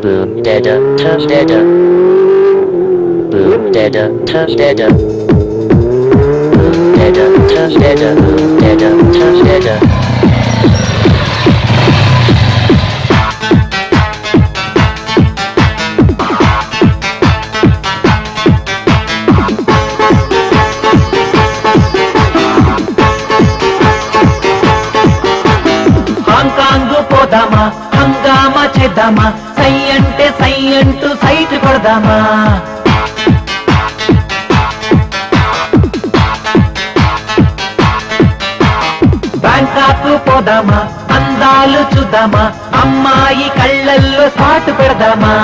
Boom dada turn dada. Boom dada turn dada. Boom dada turn dada. Boom dada turn dada. Hong Kong పోదామా హంగామా చేద్దామా సై అంటే సై అంటూ site కొడదామా Bangkok పోదామా అందాలు చూద్దామా అమ్మాయి కళ్ళల్లో సాటు పెడదామా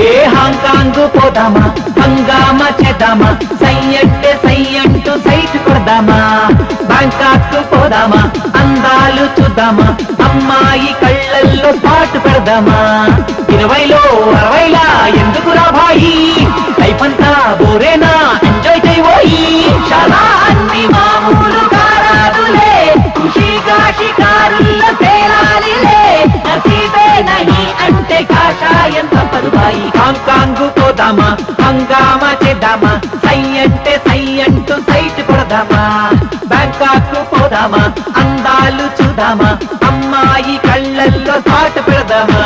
ఏ హాంకాంగ్ పోదామా హంగామా చేద్దామా సై అంటే సై అంటూ సైట్ కొడదామా బ్యాంకాక్ పోదామా అందాలు చూద్దామా అమ్మాయి కళ్ళల్లో పాటు పెడదామా 20లో 60లా ఎందుకురా భాయి లైఫ్ అంతా బోరేనా ఎంజాయ్ చేయబోయి చాలా అన్ని మామూలు కారాదులే ఖుషీగా షికారుల్లో తేలాలిలే నసీబే నహి అంటే కాషాయం తప్పదు భాయి హాంకాంగ్ పోదామా హంగామా చేద్దామా సై అంటే సై అంటూ సైట్ కొడదామా బ్యాంకాక్ పోదామా అందాలు చూద్దామా అమ్మాయి కళ్ళల్లో సాటు పెడదామా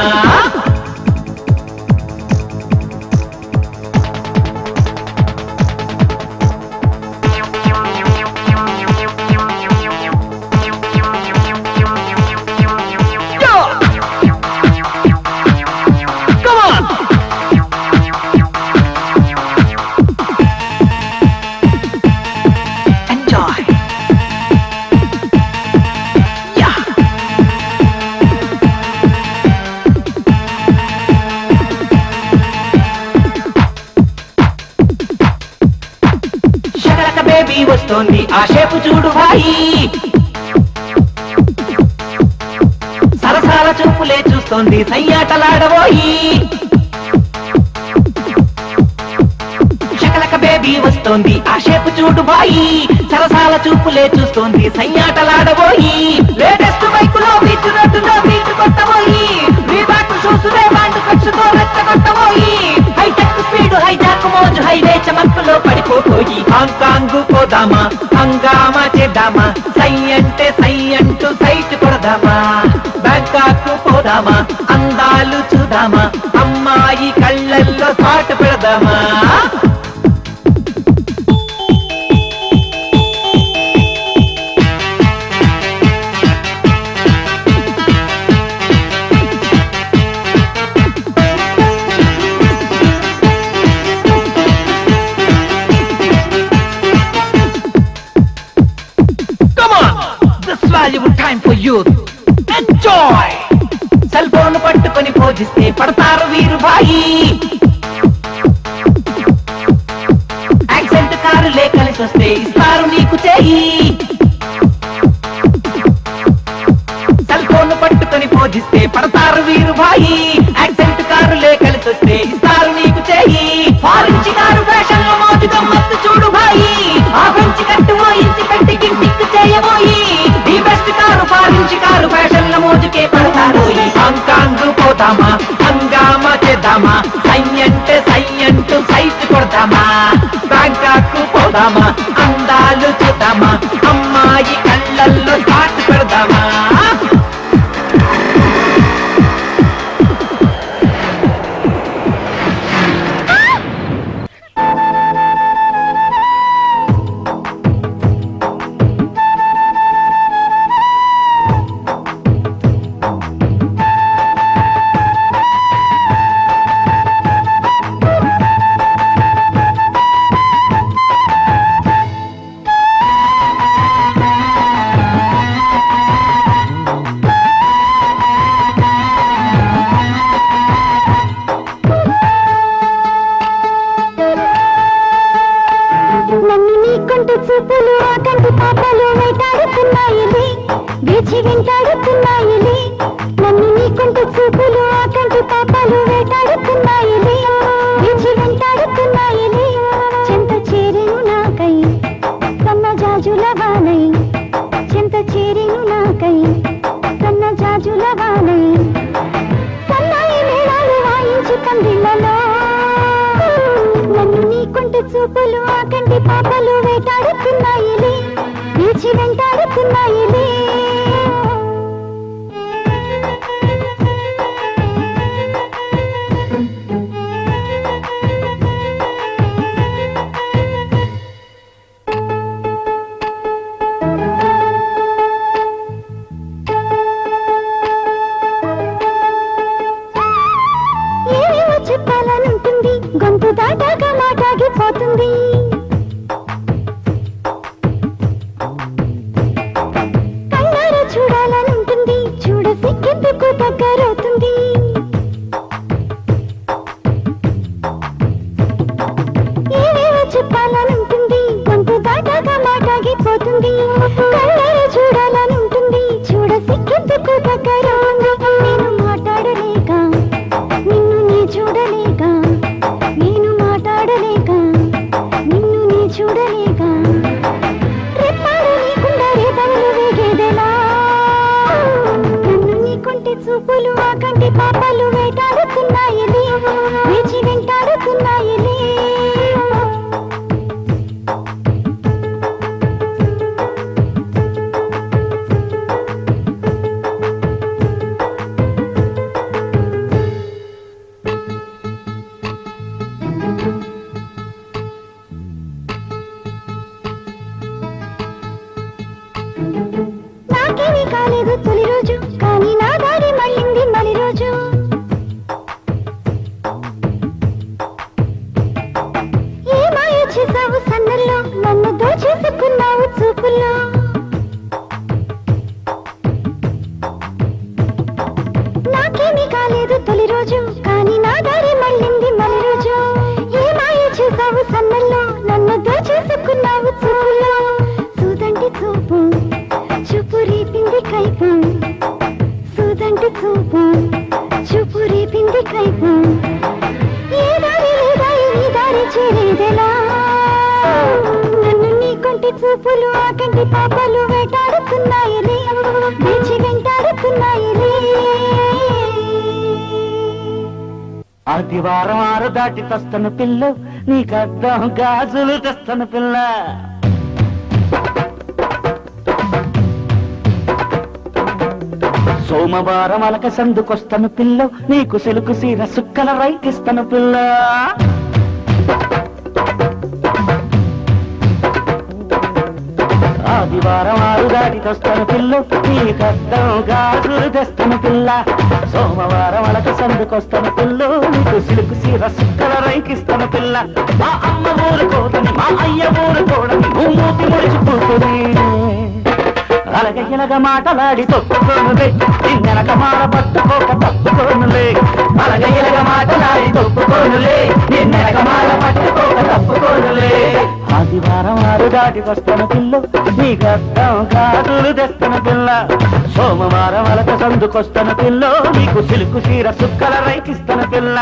బేబీ వస్తోంది ఆ షేపు చూడు భాయి సరసాల చూపులే చూస్తోంది సయ్యాటలాడబోయి శకలక బేబీ వస్తోంది ఆ షేపు చూడు భాయి సరసాల చూపులే చూస్తోంది సయ్యాటలాడబోయి లేటెస్ట్ బైకులో బీచ్ రోడ్డులో బీచ్ కొట్టబోయి మీ బాటు చూసులే బాండు ఖర్చుతో రెచ్చగొట్టబోయి హైటెక్ స్పీడ్ హైజాక్ మోజు హైవే చమక్కులో పడిపోయి హాంకాంగ్ పోదామా హంగామా చేద్దామా సై అంటే సై అంటూ సైట్ కొడదామా బ్యాంకాక్ పోదామా అందాలు చూద్దామా అమ్మాయి కళ్ళల్లో సాటు పెడదామా valuable time for youth. Enjoy! Cell phone పట్టుకొని పోజిస్తే పడతారు వీరు భాయి యాక్సెంట్ కారులే కలిసి వస్తే ఇస్తారు నీకు చేయి సెల్ ఫోన్ పట్టుకొని పోజిస్తే పడతారు వీరు భాయి యాక్సెంట్ కారులే కలిసి వస్తే ఇస్తారు నీకు చేయి ఫారెన్సి కారు ఫ్యాషన్ లో మోజు గమ్మత్తు చూడు భాయి ఆ పెంచి కట్టుమో ఇంటి పెట్టి గిట్టిక్కు చేయబోయి ఈ బెస్ట్ కారు ఫారెన్సి కారు ఫ్యాషన్ లో మోజుకే పడతారు హాంకాంగ్ పోదామా హంగామా చేద్దామా సై అంటే సై అంటూ సైట్ కొడదామా బ్యాంకాక్ పోదామా అందాలు చూద్దామా అమ్మాయి కళ్ళల్లో సాటు పెడదామా నీకుంటే చూపులు ఆ కంటి పాపలు వేటాడుతున్నాయిలే పీచి వెంటాడుతున్నాయిలే చెప్పాలనుంటుంది గొంతు దాటాగా మాటాగిపోతుంది కళ్ళారా చూడాలనుంటుంది చూడ సిక్కేందుకు దగ్గరవుతుంది ఏవేవో చెప్పాలనుంటుంది గొంతు దాటాగా మాటాగిపోతుంది కళ్ళారా చూడాలనుంటుంది చూడ సిక్కేందుకు దగ్గరవుతుంది నేను మాట్లాడలేక చూడలేక నేను మాట్లాడలేక నిన్ను నీ చూడలేక రెప్పాడు నీకుండా రేపలు వేగేదెలా నన్ను నీకుంటే చూపులు ఆ కంటి పాపలు వేటాడుతున్నాయిలే వేచి వెంటాడుతున్నాయిలే నాకేమీ కాలేదు తొలి రోజు కానీ నా దారి మళ్ళింది మలి రోజు ఏ మాయ చేసావు సన్నల్లో నన్ను దోచేసుకున్నావు చూపుల్లో నాకేమీ కాలేదు తొలి రోజు కానీ నా దారి మళ్ళింది మలి రోజు ఏ మాయ చేసావు సన్నల్లో నన్ను దోచేసుకున్నావు చూపుల్లో సూదంటి చూపు చూపు రేపింది కైపు సూదంటి చూపు చూపు రేపింది కైపు ఏ దారి లేదా ఈ దారి చేరేదెలా నన్ను నీకుంటి చూపులు ఆ కంటి పాపలు వేటాడుతున్నాయిలే వేచి వెంటాడుతున్నాయిలే ఆదివారం ఆరు దాటి తస్తను పిల్ల నీకద్దం గాజులు తెస్తను పిల్ల సోమవారం అలక సందుకొస్తను పిల్ల నీకు సిలుకు సీర సుక్కల రైకిస్తను పిల్ల ఆదివారం ఆరు దాటి తస్తను పిల్ల నీకద్దం గాజులు తెస్తను పిల్ల సోమవారం అలక సందుకొస్తను పిల్ల నీకు సిలుకు సీర సుక్కల రైకిస్తను పిల్ల మా అమ్మ ఊరు కోదని మా అయ్య ఊరు కోడని మూతి ముడిచిపోతుంది అలాగ ఇలాగ మాటలాడి తొక్కుకోనులే నిన్నెనక మాల పట్టుకోక తప్పుకోనులే అలాగ ఇలాగ మాటలాడి తొక్కుకోనులే నిన్నెనక మాల పట్టుకోక తప్పుకోనులే ఆదివారం ఆరు దాటి వస్తాను పిల్ల నీకద్దం గాజులు తెస్తాను పిల్ల సోమవారం అలక సందుకొస్తాను పిల్ల నీకు సిలుకు సీర సుక్కల రైకిస్తాను పిల్ల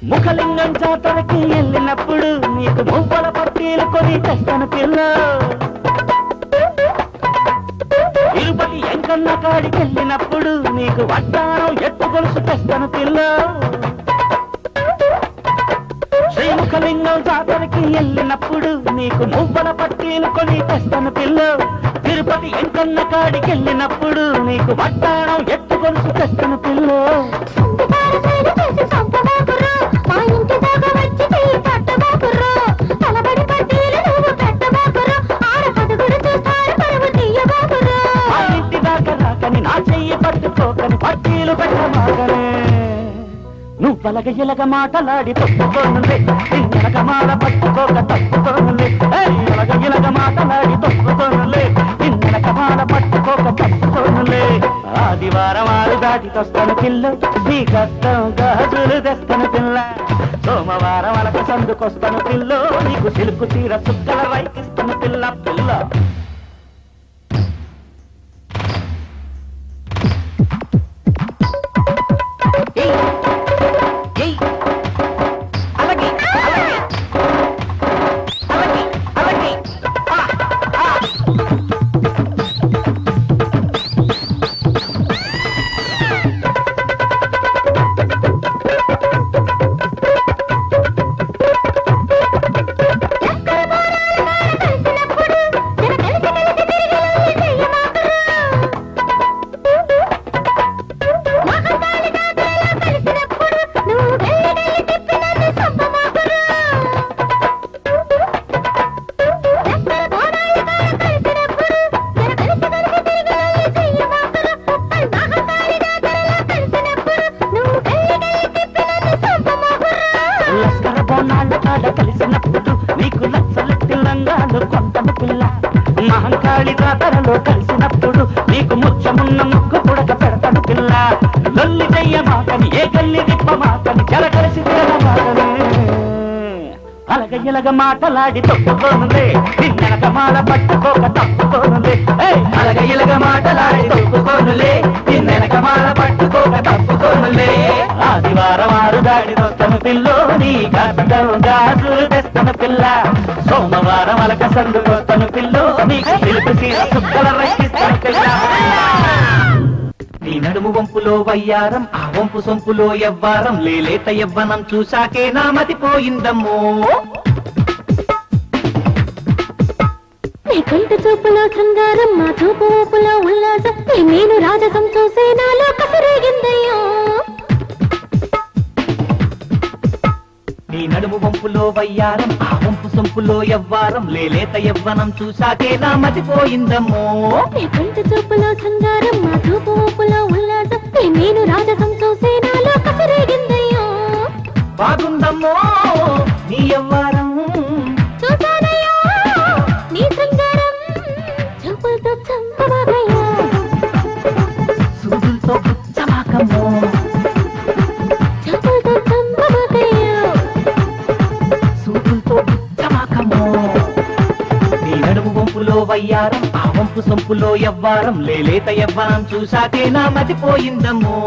ముఖలింగం జాతరకి వెళ్ళినప్పుడు నీకు మువ్వల పట్టీలు కొని తెస్తాను పిల్ల తిరుపతి ఎంకన్న కాడికి వెళ్ళినప్పుడు నీకు వడ్డానం ఎత్తు గొలుసు తెస్తాను పిల్ల శ్రీముఖలింగం జాతరకి వెళ్ళినప్పుడు నీకు మువ్వల పట్టీలు కొని తెస్తాను పిల్ల తిరుపతి ఎంకన్న కాడికి వెళ్ళినప్పుడు నీకు వడ్డానం ఎత్తు గొలుసు తెస్తాను పిల్ల నా చెయ్యి పట్టుకోకని పట్టీలు పెట్టమాగనే నువ్వు పలగ ఇలగ మాటలాడి తప్పుకోనులే నిన్నెనక మాల పట్టుకోక తప్పుకోనులే పలగ ఇలగ మాటలాడి తప్పుకోనులే నిన్నెనక మాల పట్టుకోక తప్పుకోనులే ఆదివారం ఆరు దాటి తొస్తాను పిల్ల నీకద్దం గాజులు తెస్తాను పిల్ల సోమవారం అలక సందుకొస్తాను పిల్ల నీకు సిలుకు తీర సుక్కల రైకిస్తాను పిల్ల పిల్ల కాళి జాతరలో కలిసినప్పుడు నీకు ముచ్చమున్న ముగ్గు పుడక పెడతాడు పిల్ల లొల్లి చెయ్య మాటని ఏ గల్లి విప్ప మాటని జల కలిసి మాటలే అలగ ఇలగ మాటలాడి తప్పుకోనులే నిన్నెనక మాల పట్టుకోక తప్పుకోనులే అలగ ఇలగ మాటలాడి తప్పుకోనులే నిన్నెనక మాల పట్టుకోక తప్పుకోనులే ఆదివారం ఆరు దాడి నొత్తను పిల్లో నీ గాజులు తెస్తను పిల్ల సోమవారం అలక సందు కొత్తను పిల్లో నీకు తెలుపు సీర సుక్కల రక్షిస్తను పిల్ల నీ నడుము వంపులో వయ్యారం ఆ వంపు సొంపులో ఎవ్వారం లేలేత యవ్వనం చూశాకే నా మతిపోయిందమ్మో నీ కంటి చూపులో శృంగారం మా చూపు ఊపులో ఉల్లాసం నేను రాజసం చూసే నాలో కసరేగిందయ్యో నీ నడుము వంపులో వయ్యారం ఆ వంపు సొంపులో ఎవ్వారం లేలేత యవ్వనం చూశాకే నా మతిపోయిందమ్మో నీ కంటి చూపులో శృంగారం మా చూపు ఊపులో ఉల్లాసం నేను రాజసం చూసే నాలో కసరేగిందయ్యో బాగుందమ్మో నీ యవ్వారం చూసానయ్యో నీ శృంగారం చూపులతో చంపబాగయ్యో సూదులతో పుచ్చమాకమ్మో చూపులతో చంపబాగయ్యో సూదులతో పుచ్చమాకమ్మో నీ నడుము వంపులో వయ్యారం ఆ వంపు సొంపులో ఎవ్వారం లేలేత యవ్వనం చూశాకే నా మతిపోయిందమ్మో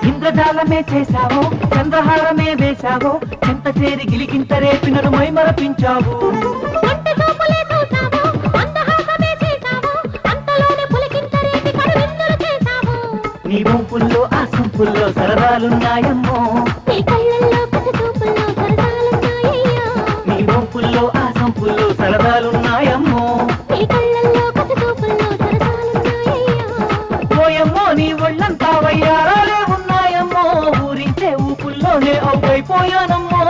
ఇంద్రజాలమే చేశావో చంద్రహారమే వేశావో చింత చేరి గిలికింత రేపినడు మై మరపించావు కంటి చూపులే చూసావో మందహాసమే చేసావో అంతలోనే పులికింత రేపి కడువిందులు చేసావో నీ వంపుల్లో ఆ సొంపుల్లో సరదాలున్నాయమ్మో నీ కళ్ళల్లో కసి చూపుల్లో సరదాలున్నాయ్యో నీ వంపుల్లో ఆ సొంపుల్లో సరదాలున్నాయమ్మో నీ కళ్ళల్లో కసి చూపుల్లో సరదాలున్నాయ్యో పోయమ్మో నీ ఒళ్ళంతా వయ్యారాలే ఉన్నాయమ్మో ఊరించే ఊపుల్లోనే అవుకైపోయానమ్మో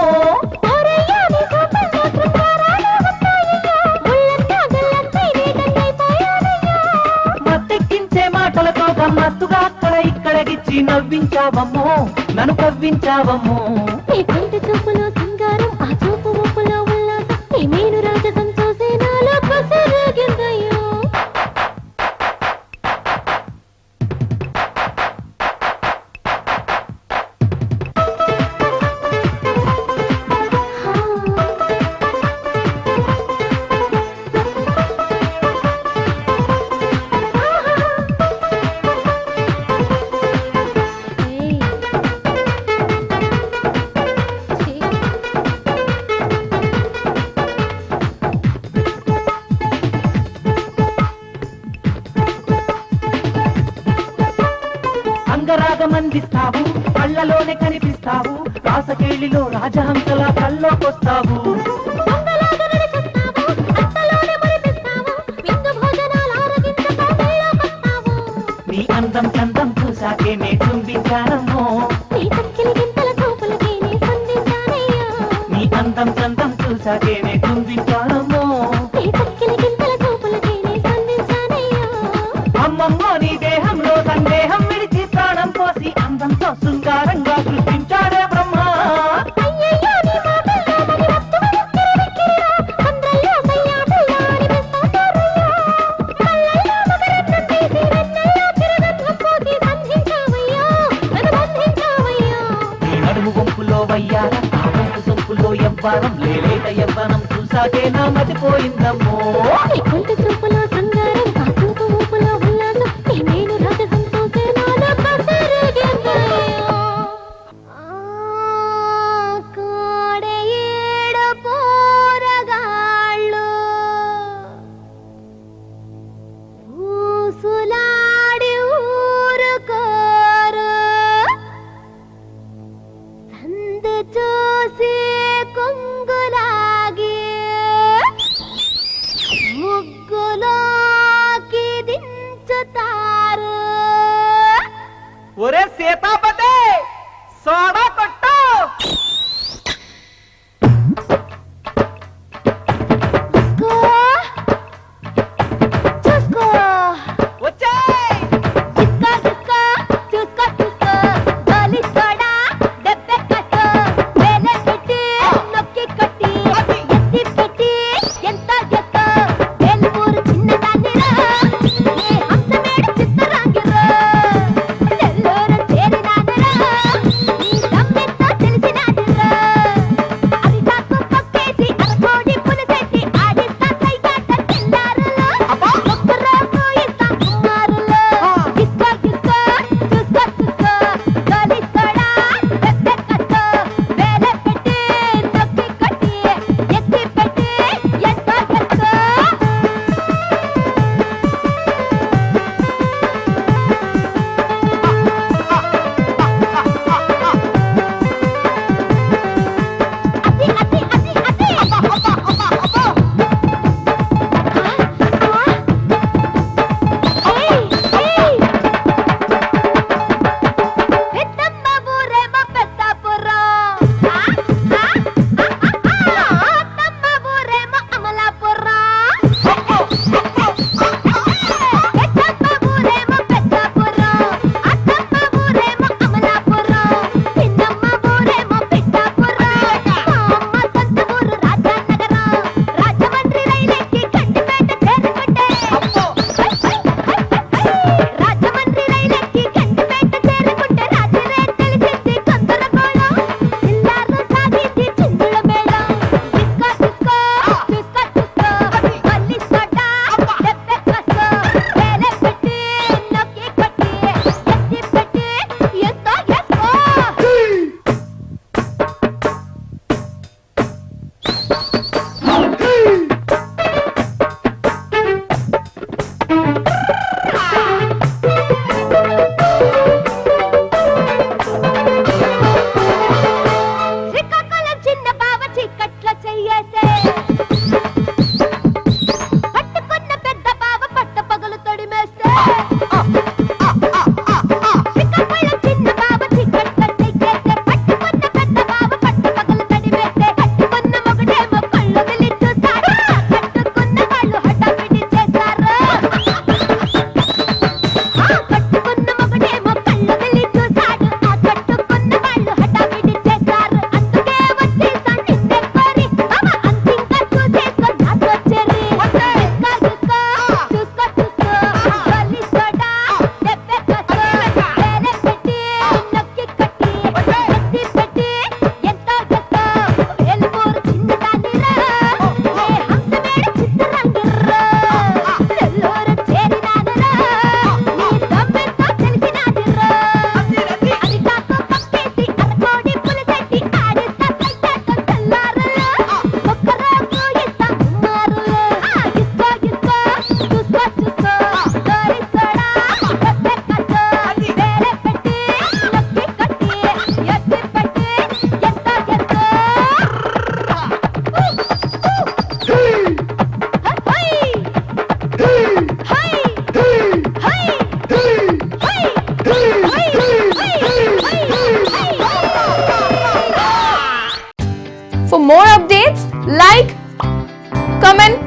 ఓరయ్యా నీ చూపుల్లో శృంగారాలు ఉన్నాయ్యో ఒళ్ళంతా గల్లంతై నీ దండైపోయానయ్యో మత్తెక్కించే మాటలతో గమ్మత్తుగా అక్కడ ఇక్కడ గిచ్చి నవ్వించావమ్మో నన్ను కవ్వించావమ్మో నీ కంటి చూపులో శృంగారం ఆ చూపు ఊపులో ఉల్లాసం నేను రాజసం చూసే నాలో కసరేగిందయ్యో అంగరాగమందిస్తావు కళ్ళలోనే కనిపిస్తావు రాసకేళిలో రాజహంసలా కల్లోకొస్తావు దొంగలాగా నడిచేస్తావు అంతలోనే మురిపిస్తావు విందు భోజనాలు ఆరగించక వెళ్ళొస్తావు నీ అందం చందం చూశాకే నే చుంబించానమ్మో నీ తక్కిలి గింతల చూపులకి నీ సంధించానయ్యో నీ అందం చందం చూశాకే నే చుంబించానమ్మో నీ తక్కిలి గింతల చూపులకి నీ సంధించానయ్యో అమ్మమ్మో నీ దేహంలో సందేహం విడిచి ప్రాణం పోసి అందంతో శృంగారంగా సృష్టించాడే బ్రహ్మ అయ్యయ్యో నీ మాటల్లో మరి వస్తువు ఎక్కిరివిక్కిరిరా అందరిలో సయ్యాటల్లో అనిపిస్తారయ్యో కళ్ళల్లో మకరందం తీసి వెన్నెల్లో చిరుగంధం పోసి బంధించావయ్యో నన్ను బంధించావయ్యో నీ నడుము వంపులో వయ్యారం ఆ వంపు సొంపులో ఎవ్వారం లేలేత యవ్వనం చూశాకే నా మతిపోయిందమ్మో నీ కంటి చూపులో శృంగారం ఆ చూపు ఊపులో ఉల్లాసం నేను రాజసం చూసే నాలో కసరేగిందయ్యో కోడేడు పోరగాళ్ళు ఊసులాడి ఊరుకోరు శ్రీకాకుళం చిన్న బావ చీకట్ల చెయ్యేసే పట్టుకున్న పెద్ద బావ పట్ట పగలు తొడిమేస్తే శ్రీకాకుళం చిన్న బావ చీకట్ల చెయ్యేసే పట్టుకున్న పెద్ద బావ పట్ట పగలు తొడిమేస్తే కట్టుకున్న మొగుడేమో కళ్ళు వెలి చూస్తాడు కట్టుకున్న వాళ్ళు హఠావిడి చేస్తారు కట్టుకున్న మొగుడేమో కళ్ళు వెలి చూస్తాడు ఆ కట్టుకున్న వాళ్ళు హఠావిడి చేస్తారు అందుకే వచ్చేసా నిన్నే కోరి బావ అంతింకా చూసేసుకో నాతో చెరి చూసుకో గోలి సోడా దెబ్బే కట్టు వేరే పెట్టి నొక్కి కట్టి ఎత్తి పెట్టి ఎంతో చెత్త వెలుగురు చిన్నదానిరా ఏ హంసమేడ చిత్తరంగిర్రా నెల్లూరు చేరినానురా నీ దమ్మెంతో తెలిసినాదిరా అది కాక పక్కేసి అరకోడి పులిసెట్టి ఆడిస్తా సైతాటం తెల్లారులో ఒక్కరోజు ఇస్తా ఉమ్మారులో ఇస్కో చూసుకో గోరి సోడా దెబ్బే కట్టు వేరే పెట్టి నొక్కి కట్టి ఎత్తి పెట్టి ఎంతో చెత్త For more updates, like, comment,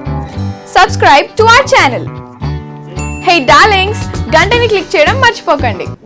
subscribe to our channel. Hey darlings, గంటని click చేయడం మర్చిపోకండి.